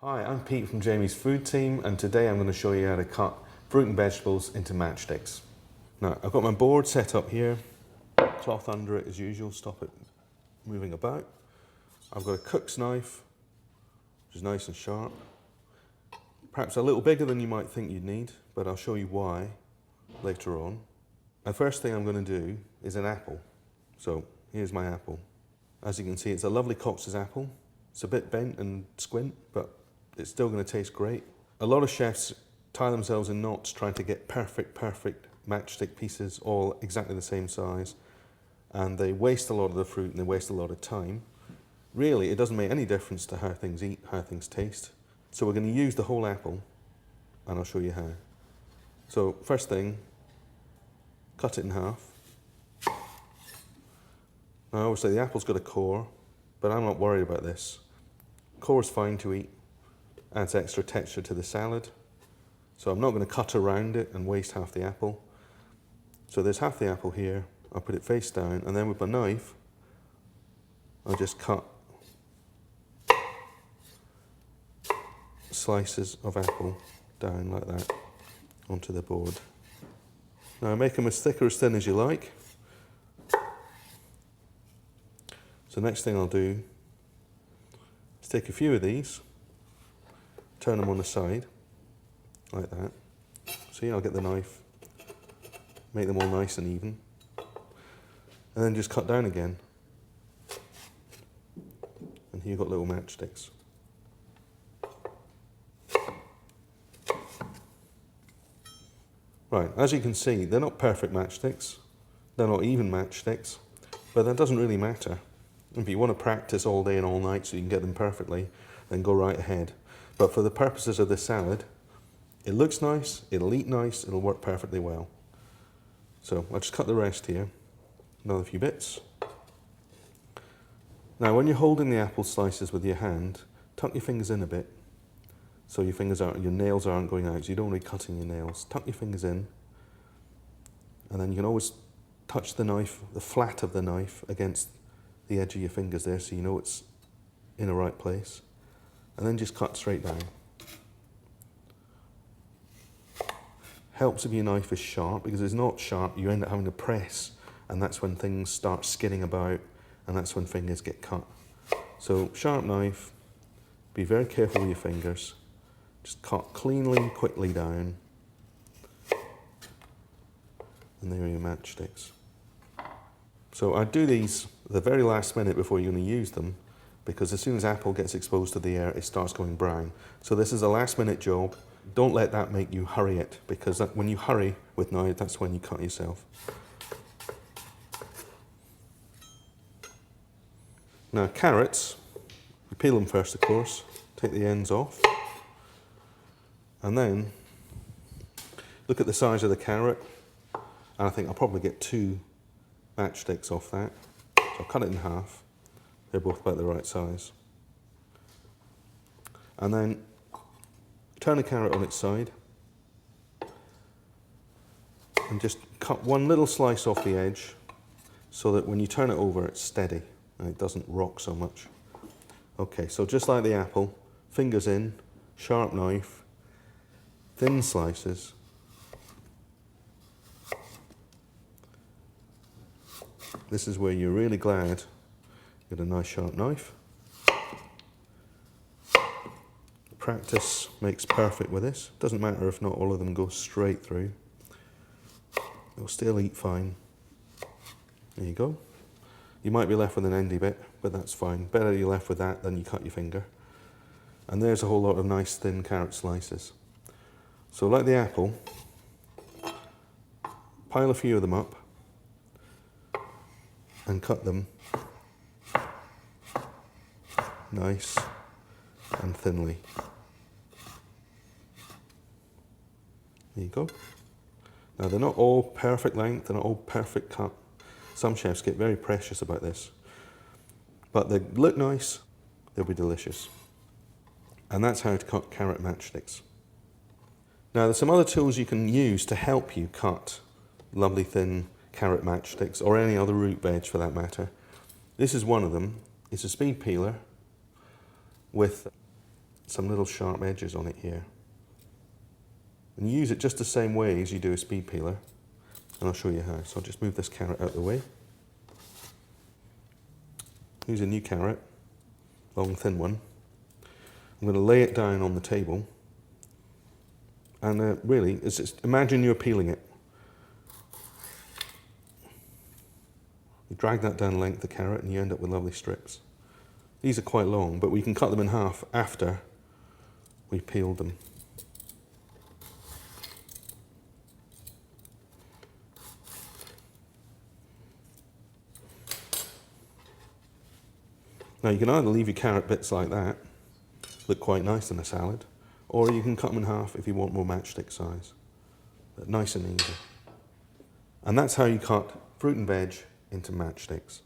Hi, I'm Pete from Jamie's Food Team, and today I'm going to show you how to cut fruit and vegetables into matchsticks. Now, I've got my board set up here, cloth under it as usual, stop it moving about. I've got a cook's knife, which is nice and sharp. Perhaps a little bigger than you might think you'd need, but I'll show you why later on. The first thing I'm going to do is an apple. So here's my apple. As you can see, it's a lovely Cox's apple. It's a bit bent and squint, but it's still going to taste great. A lot of chefs tie themselves in knots trying to get perfect matchstick pieces all exactly the same size, and they waste a lot of the fruit and they waste a lot of time. Really, it doesn't make any difference to how things eat, how things taste. So we're going to use the whole apple, and I'll show you how. So first thing, cut it in half. Now obviously the apple's got a core, but I'm not worried about this. Core's fine to eat, adds extra texture to the salad. So I'm not going to cut around it and waste half the apple. So there's half the apple here, I'll put it face down, and then with my knife, I'll just cut slices of apple down like that onto the board. Now make them as thick or as thin as you like. So next thing I'll do is take a few of these, turn them on the side, like that. See, I'll get the knife, make them all nice and even, and then just cut down again. And here you've got little matchsticks. Right, as you can see, they're not perfect matchsticks, they're not even matchsticks, but that doesn't really matter. If you want to practice all day and all night so you can get them perfectly, then go right ahead. But for the purposes of this salad, it looks nice, it'll eat nice, it'll work perfectly well. So I'll just cut the rest here, another few bits. Now when you're holding the apple slices with your hand, tuck your fingers in a bit, so your nails aren't going out, so you don't want to be cutting your nails. Tuck your fingers in, and then you can always touch the knife, the flat of the knife, against the edge of your fingers there, so you know it's in the right place. And then just cut straight down. Helps if your knife is sharp, because if it's not sharp, you end up having to press, and that's when things start skidding about, and that's when fingers get cut. So sharp knife, be very careful with your fingers. Just cut cleanly, quickly down. And there are your matchsticks. So I do these the very last minute before you're going to use them, because as soon as apple gets exposed to the air, it starts going brown. So this is a last minute job. Don't let that make you hurry it, because when you hurry with knives, that's when you cut yourself. Now carrots, you peel them first of course, take the ends off, and then look at the size of the carrot, and I think I'll probably get 2 matchsticks off that. So I'll cut it in half, they're both about the right size. And then turn the carrot on its side, and just cut one little slice off the edge, so that when you turn it over it's steady, and it doesn't rock so much. Okay, so just like the apple, fingers in, sharp knife, thin slices. This is where you're really glad you get a nice sharp knife. Practice makes perfect with this. Doesn't matter if not all of them go straight through. They'll still eat fine. There you go. You might be left with an endy bit, but that's fine. Better you're left with that than you cut your finger. And there's a whole lot of nice thin carrot slices. So like the apple, pile a few of them up and cut them nice and thinly. There you go. Now they're not all perfect length, they're not all perfect cut. Some chefs get very precious about this. But they look nice, they'll be delicious. And that's how to cut carrot matchsticks. Now there's some other tools you can use to help you cut lovely thin carrot matchsticks, or any other root veg for that matter. This is one of them. It's a speed peeler with some little sharp edges on it here. And you use it just the same way as you do a speed peeler. And I'll show you how. So I'll just move this carrot out of the way. Use a new carrot, long thin one. I'm going to lay it down on the table. And really, imagine you're peeling it. You drag that down the length of the carrot and you end up with lovely strips. These are quite long, but we can cut them in half after we peeled them. Now you can either leave your carrot bits like that, look quite nice in a salad, or you can cut them in half if you want more matchstick size. But nice and easy. And that's how you cut fruit and veg into matchsticks.